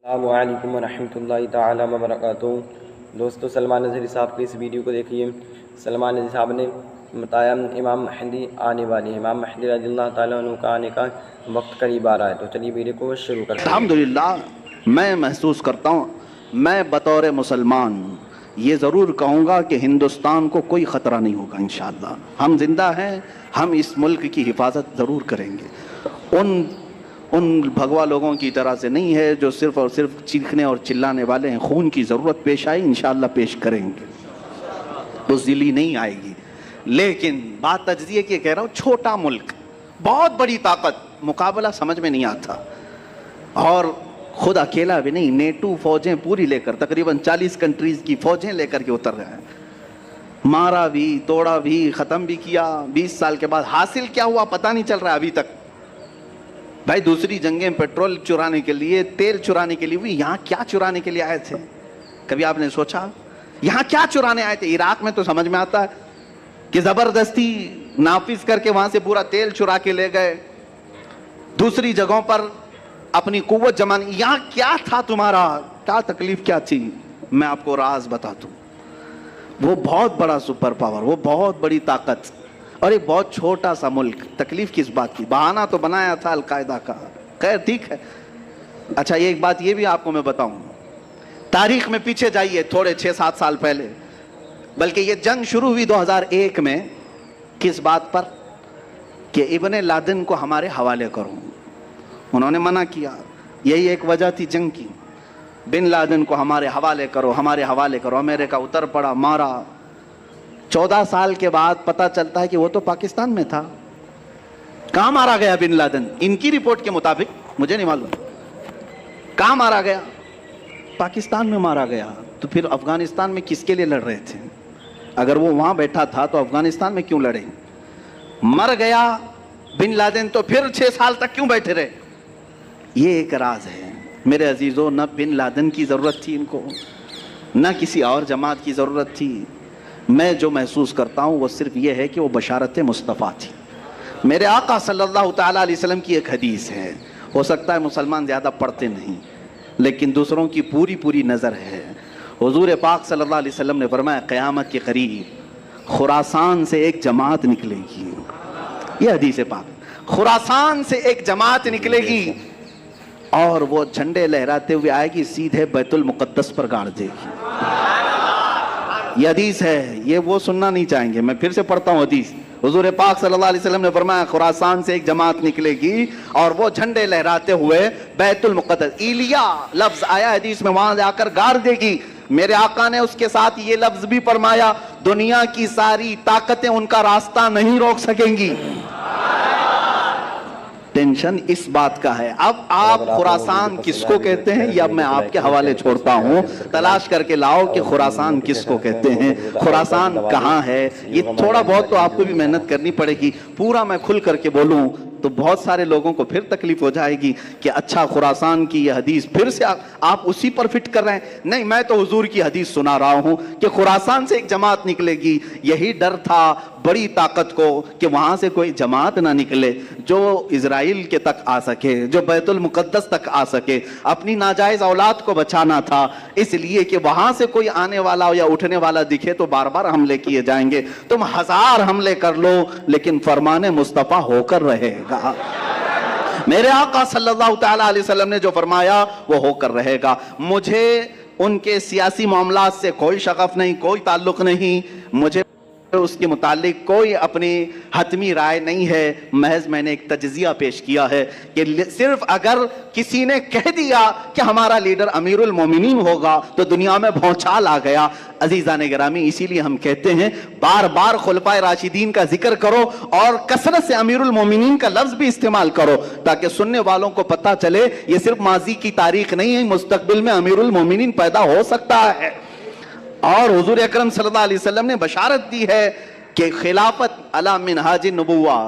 السلام علیکم ورحمۃ اللہ تعالی وبرکاتہ۔ دوستو، سلمان اظہری صاحب کی اس ویڈیو کو دیکھیے۔ سلمان اظہری صاحب نے بتایا امام مہدی آنے والے ہیں، امام مہدی رضی اللہ تعالیٰ عنہ کا آنے کا وقت قریب آ رہا ہے۔ تو چلیے ویڈیو کو شروع کرتے ہیں۔ الحمدللہ میں محسوس کرتا ہوں، میں بطور مسلمان یہ ضرور کہوں گا کہ ہندوستان کو کوئی خطرہ نہیں ہوگا انشاءاللہ۔ ہم زندہ ہیں، ہم اس ملک کی حفاظت ضرور کریں گے۔ ان بھگوا لوگوں کی طرح سے نہیں ہے جو صرف اور صرف چیخنے اور چلانے والے ہیں۔ خون کی ضرورت پیش آئی انشاءاللہ پیش کریں گے، بزدلی نہیں آئے گی۔ لیکن بات تجزیے کی کہہ رہا ہوں، چھوٹا ملک، بہت بڑی طاقت، مقابلہ سمجھ میں نہیں آتا۔ اور خود اکیلا بھی نہیں، نیٹو فوجیں پوری لے کر، تقریباً 40 کنٹریز کی فوجیں لے کر کے اتر رہے ہیں۔ مارا بھی، توڑا بھی، ختم بھی کیا۔ 20 سال کے بعد حاصل کیا ہوا پتہ نہیں چل رہا ابھی تک۔ بھائی دوسری جنگیں پیٹرول چرانے کے لیے، تیل چرانے کے لیے ہوئی، یہاں کیا چرانے کے لیے آئے تھے؟ کبھی آپ نے سوچا یہاں کیا چرانے آئے تھے؟ عراق میں تو سمجھ میں آتا ہے کہ زبردستی نافذ کر کے وہاں سے پورا تیل چرا کے لے گئے، دوسری جگہوں پر اپنی قوت جمانی۔ یہاں کیا تھا تمہارا؟ کیا تکلیف کیا تھی؟ میں آپ کو راز بتاتا ہوں۔ وہ بہت بڑا سپر پاور، وہ بہت بڑی طاقت، اور ایک بہت چھوٹا سا ملک۔ تکلیف کس بات کی؟ بہانہ تو بنایا تھا القاعدہ کا، خیر ٹھیک ہے۔ اچھا ایک بات یہ بھی آپ کو میں بتاؤں، تاریخ میں پیچھے جائیے تھوڑے 6-7 سال پہلے، بلکہ یہ جنگ شروع ہوئی 2001 میں، کس بات پر؟ کہ ابن لادن کو ہمارے حوالے کرو۔ انہوں نے منع کیا، یہی ایک وجہ تھی جنگ کی، بن لادن کو ہمارے حوالے کرو، ہمارے حوالے کرو۔ امریکہ اتر پڑا، مارا۔ 14 سال کے بعد پتہ چلتا ہے کہ وہ تو پاکستان میں تھا۔ کہاں مارا گیا بن لادن؟ ان کی رپورٹ کے مطابق، مجھے نہیں معلوم کہاں مارا گیا۔ پاکستان میں مارا گیا۔ تو پھر افغانستان میں کس کے لیے لڑ رہے تھے؟ اگر وہ وہاں بیٹھا تھا تو افغانستان میں کیوں لڑے؟ مر گیا بن لادن تو پھر 6 سال تک کیوں بیٹھے رہے؟ یہ ایک راز ہے میرے عزیزو۔ نہ بن لادن کی ضرورت تھی ان کو، نہ کسی اور جماعت کی ضرورت تھی۔ میں جو محسوس کرتا ہوں وہ صرف یہ ہے کہ وہ بشارت مصطفیٰ تھی۔ میرے آقا صلی اللہ تعالیٰ علیہ وسلم کی ایک حدیث ہے، ہو سکتا ہے مسلمان زیادہ پڑھتے نہیں لیکن دوسروں کی پوری نظر ہے۔ حضور پاک صلی اللہ علیہ وسلم نے فرمایا قیامت کے قریب خراسان سے ایک جماعت نکلے گی۔ یہ حدیث پاک، خراسان سے ایک جماعت نکلے گی اور وہ جھنڈے لہراتے ہوئے آئے گی، سیدھے بیت المقدس پر گاڑ دے گی۔ یہ حدیث ہے، یہ وہ سننا نہیں چاہیں گے، میں پھر سے پڑھتا ہوں حدیث۔ حضور پاک صلی اللہ علیہ وسلم نے فرمایا خراسان سے ایک جماعت نکلے گی اور وہ جھنڈے لہراتے ہوئے بیت المقدس، ایلیا لفظ آیا حدیث میں، وہاں جا کر گاڑ دے گی۔ میرے آقا نے اس کے ساتھ یہ لفظ بھی فرمایا دنیا کی ساری طاقتیں ان کا راستہ نہیں روک سکیں گی۔ ٹینشن اس بات کا ہے۔ اب آپ خراسان کس کو کہتے ہیں یہ اب میں آپ کے حوالے چھوڑتا ہوں، تلاش کر کے لاؤ کہ خراسان کس کو کہتے ہیں، خراسان کہاں ہے۔ یہ تھوڑا بہت تو آپ کو بھی محنت کرنی پڑے گی۔ پورا میں کھل کر کے بولوں تو بہت سارے لوگوں کو پھر تکلیف ہو جائے گی کہ اچھا خراسان کی یہ حدیث پھر سے آپ اسی پر فٹ کر رہے ہیں۔ نہیں، میں تو حضور کی حدیث سنا رہا ہوں کہ خراسان سے ایک جماعت نکلے گی۔ یہی ڈر تھا بڑی طاقت کو کہ وہاں سے کوئی جماعت نہ نکلے جو اسرائیل کے تک آ سکے، جو بیت المقدس تک آ سکے۔ اپنی ناجائز اولاد کو بچانا تھا، اس لیے کہ وہاں سے کوئی آنے والا یا اٹھنے والا دکھے تو بار بار حملے کیے جائیں گے۔ تم 1000 حملے کر لو لیکن فرمان مصطفیٰ ہو کر رہے گا۔ میرے آقا صلی اللہ تعالیٰ علیہ وسلم نے جو فرمایا وہ ہو کر رہے گا۔ مجھے ان کے سیاسی معاملات سے کوئی شغف نہیں، کوئی تعلق نہیں، مجھے اس کے متعلق کوئی اپنی حتمی رائے نہیں ہے۔ محض میں نے ایک تجزیہ پیش کیا ہے کہ صرف اگر کسی نے کہہ دیا کہ ہمارا لیڈر امیر المومنین ہوگا تو دنیا میں بھونچال آ گیا۔ عزیزان گرامی، اسی لیے ہم کہتے ہیں بار بار خلفائے راشدین کا ذکر کرو اور کثرت سے امیر المومنین کا لفظ بھی استعمال کرو تاکہ سننے والوں کو پتہ چلے یہ صرف ماضی کی تاریخ نہیں ہے، مستقبل میں امیر المومنین پیدا ہو سکتا ہے۔ اور حضور اکرم صلی اللہ علیہ وسلم نے بشارت دی ہے کہ خلافت علی منہاج النبوہ،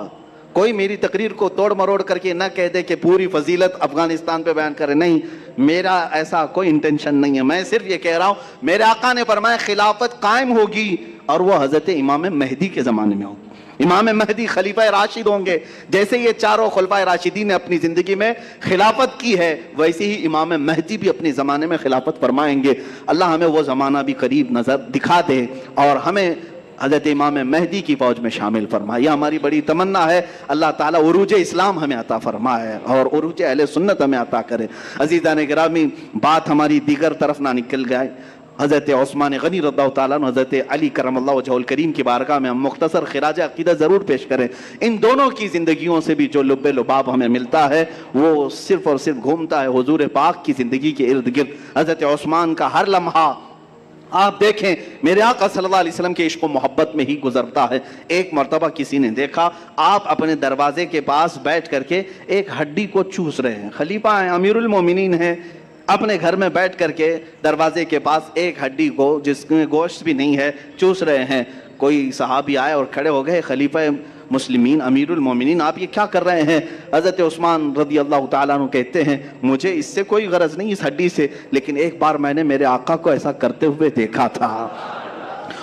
کوئی میری تقریر کو توڑ مروڑ کر کے نہ کہہ دے کہ پوری فضیلت افغانستان پہ بیان کرے. نہیں, میرا ایسا کوئی انٹینشن نہیں ہے. میں صرف یہ کہہ رہا ہوں میرے آقا نے فرمایا خلافت قائم ہوگی اور وہ حضرت امام مہدی کے زمانے میں ہوگی. امام مہدی خلیفہ راشد ہوں گے. جیسے یہ چاروں خلفائے راشدین نے اپنی زندگی میں خلافت کی ہے, ویسے ہی امام مہدی بھی اپنے زمانے میں خلافت فرمائیں گے. اللہ ہمیں وہ زمانہ بھی قریب نظر دکھا دے اور ہمیں حضرت امام مہدی کی فوج میں شامل فرمائے. یہ ہماری بڑی تمنا ہے. اللہ تعالیٰ عروج اسلام ہمیں عطا فرمائے اور عروج اہل سنت ہمیں عطا کرے. عزیزان گرامی, بات ہماری دیگر طرف نہ نکل جائے. حضرت عثمان غنی رضی اللہ تعالیٰ عنہ, حضرت علی کرم اللہ وجہہ الکریم کی بارگاہ میں ہم مختصر خراج عقیدت ضرور پیش کریں. ان دونوں کی زندگیوں سے بھی جو لب لباب ہمیں ملتا ہے وہ صرف اور صرف گھومتا ہے حضور پاک کی زندگی کے ارد گرد. حضرت عثمان کا ہر لمحہ آپ دیکھیں میرے آقا صلی اللہ علیہ وسلم کے عشق و محبت میں ہی گزرتا ہے. ایک مرتبہ کسی نے دیکھا آپ اپنے دروازے کے پاس بیٹھ کر کے ایک ہڈی کو چوس رہے ہیں. خلیفہ ہیں, امیر المومنین ہیں, اپنے گھر میں بیٹھ کر کے دروازے کے پاس ایک ہڈی کو جس میں گوشت بھی نہیں ہے چوس رہے ہیں. کوئی صحابی آئے اور کھڑے ہو گئے, خلیفہ مسلمین امیر المومنین آپ یہ کیا کر رہے ہیں؟ حضرت عثمان رضی اللہ تعالیٰ عنہ کہتے ہیں مجھے اس سے کوئی غرض نہیں اس ہڈی سے, لیکن ایک بار میں نے میرے آقا کو ایسا کرتے ہوئے دیکھا تھا.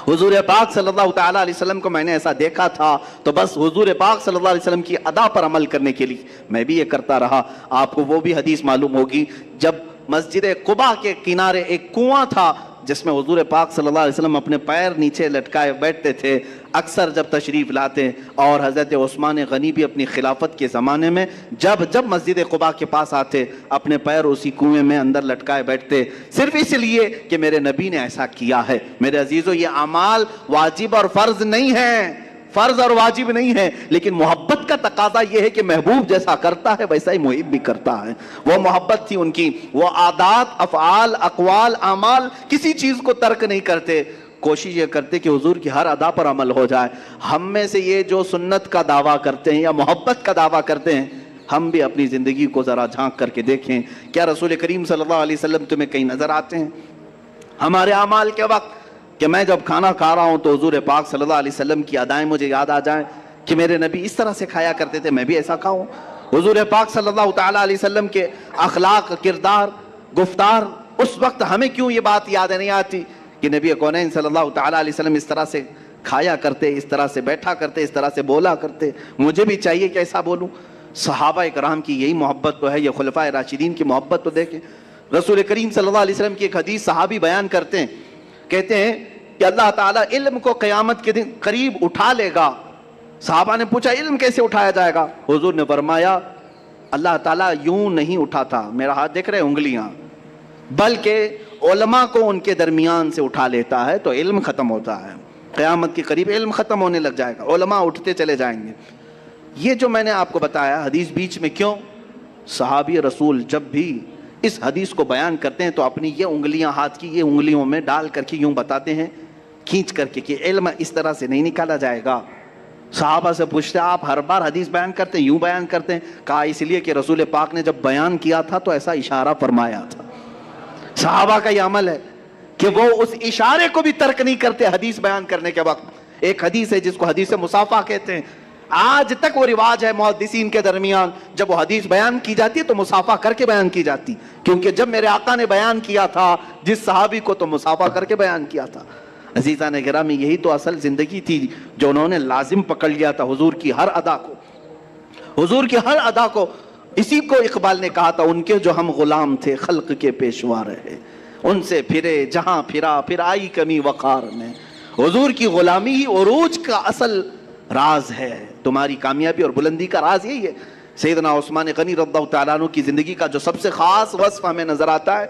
حضور پاک صلی اللہ تعالیٰ علیہ وسلم کو میں نے ایسا دیکھا تھا تو بس حضور پاک صلی اللہ علیہ وسلم کی ادا پر عمل کرنے کے لیے میں بھی یہ کرتا رہا. آپ کو وہ بھی حدیث معلوم ہوگی جب مسجد قباء کے کنارے ایک کنواں تھا جس میں حضور پاک صلی اللہ علیہ وسلم اپنے پیر نیچے لٹکائے بیٹھتے تھے اکثر جب تشریف لاتے, اور حضرت عثمان غنی بھی اپنی خلافت کے زمانے میں جب مسجد قباء کے پاس آتے اپنے پیر اسی کنویں میں اندر لٹکائے بیٹھتے, صرف اس لیے کہ میرے نبی نے ایسا کیا ہے. میرے عزیزو, یہ اعمال واجب اور فرض نہیں ہیں, فرض اور واجب نہیں ہے, لیکن محبت کا تقاضا یہ ہے کہ محبوب جیسا کرتا ہے ویسا ہی محب بھی کرتا ہے. وہ محبت تھی ان کی, وہ عادات, افعال, اقوال, اعمال کسی چیز کو ترک نہیں کرتے. کوشش یہ کرتے کہ حضور کی ہر ادا پر عمل ہو جائے. ہم میں سے یہ جو سنت کا دعویٰ کرتے ہیں یا محبت کا دعویٰ کرتے ہیں, ہم بھی اپنی زندگی کو ذرا جھانک کر کے دیکھیں. کیا رسول کریم صلی اللہ علیہ وسلم تمہیں کہیں نظر آتے ہیں ہمارے اعمال کے وقت کہ میں جب کھانا کھا رہا ہوں تو حضور پاک صلی اللہ علیہ وسلم کی ادائیں مجھے یاد آ جائیں کہ میرے نبی اس طرح سے کھایا کرتے تھے, میں بھی ایسا کھاؤں؟ حضور پاک صلی اللہ تعالیٰ علیہ وسلم کے اخلاق, کردار, گفتار, اس وقت ہمیں کیوں یہ بات یاد نہیں آتی کہ نبی کونین صلی اللہ تعالیٰ علیہ وسلم اس طرح سے کھایا کرتے, اس طرح سے بیٹھا کرتے, اس طرح سے بولا کرتے, مجھے بھی چاہیے کہ ایسا بولوں. صحابہ کرام کی یہی محبت تو ہے, یہ خلفائے راشدین کی محبت تو دیکھیں. رسول کریم صلی اللہ علیہ وسلم کی ایک حدیث صحابی بیان کرتے ہیں, کہتے ہیں کہ اللہ تعالیٰ علم کو قیامت کے دن قریب اٹھا لے گا. صحابہ نے پوچھا علم کیسے اٹھایا جائے گا؟ حضور نے فرمایا اللہ تعالیٰ یوں نہیں اٹھاتا, میرا ہاتھ دیکھ رہے انگلیاں, بلکہ علماء کو ان کے درمیان سے اٹھا لیتا ہے تو علم ختم ہوتا ہے. قیامت کے قریب علم ختم ہونے لگ جائے گا, علماء اٹھتے چلے جائیں گے. یہ جو میں نے آپ کو بتایا حدیث بیچ میں کیوں؟ صحابی رسول جب بھی اس حدیث کو بیان کرتے ہیں تو اپنی یہ انگلیاں ہاتھ کی یہ انگلیوں میں ڈال کر کے یوں بتاتے ہیں کھینچ کر کے کہ علم اس طرح سے نہیں نکالا جائے گا. صحابہ سے پوچھتے آپ ہر بار حدیث بیان کرتے ہیں, یوں بیان کرتے ہیں؟ کہا اس لیے کہ رسول پاک نے جب بیان کیا تھا تو ایسا اشارہ فرمایا تھا. صحابہ کا یہ عمل ہے کہ وہ اس اشارے کو بھی ترک نہیں کرتے حدیث بیان کرنے کے وقت. ایک حدیث ہے جس کو حدیث مصافحہ کہتے ہیں, آج تک وہ رواج ہے محدثین کے درمیان, جب وہ حدیث بیان کی جاتی ہے تو مصافحہ کر کے بیان کی جاتی, کیونکہ جب میرے آقا نے بیان کیا تھا جس صحابی کو تو مصافحہ کر کے بیان کیا تھا. عزیزان گرامی, یہی تو اصل زندگی تھی جو انہوں نے لازم پکڑ لیا تھا حضور کی ہر ادا کو, حضور کی ہر ادا کو. اسی کو اقبال نے کہا تھا ان کے جو ہم غلام تھے خلق کے پیشوا رہے, ان سے پھرے جہاں پھرا پھر آئی کمی وقار میں. حضور کی غلامی ہی عروج کا اصل راز ہے, تمہاری کامیابی اور بلندی کا راز یہی ہے. سیدنا عثمان غنی رضی اللہ تعالیٰ عنہ کی زندگی کا جو سب سے خاص وصف ہمیں نظر آتا ہے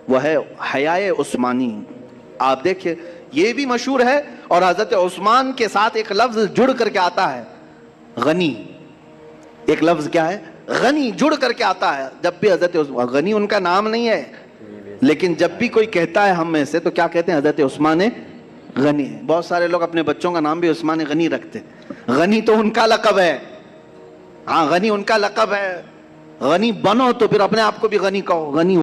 وہ ہے حیائے عثمانی. آپ دیکھیں یہ بھی مشہور ہے, اور حضرت عثمان کے ساتھ ایک لفظ جڑ کر کے آتا ہے غنی. ایک لفظ کیا ہے؟ غنی, جڑ کر کے آتا ہے. جب بھی حضرت غنی ان کا نام نہیں ہے, لیکن جب بھی کوئی کہتا ہے ہم میں سے تو کیا کہتے ہیں؟ حضرت عثمان غنی. بہت سارے لوگ اپنے بچوں کا نام بھی عثمان غنی رکھتے. غنی تو ان کا لقب ہے, ہاں غنی ان کا لقب ہے. غنی بنو تو پھر اپنے آپ کو بھی غنی کہو, غنی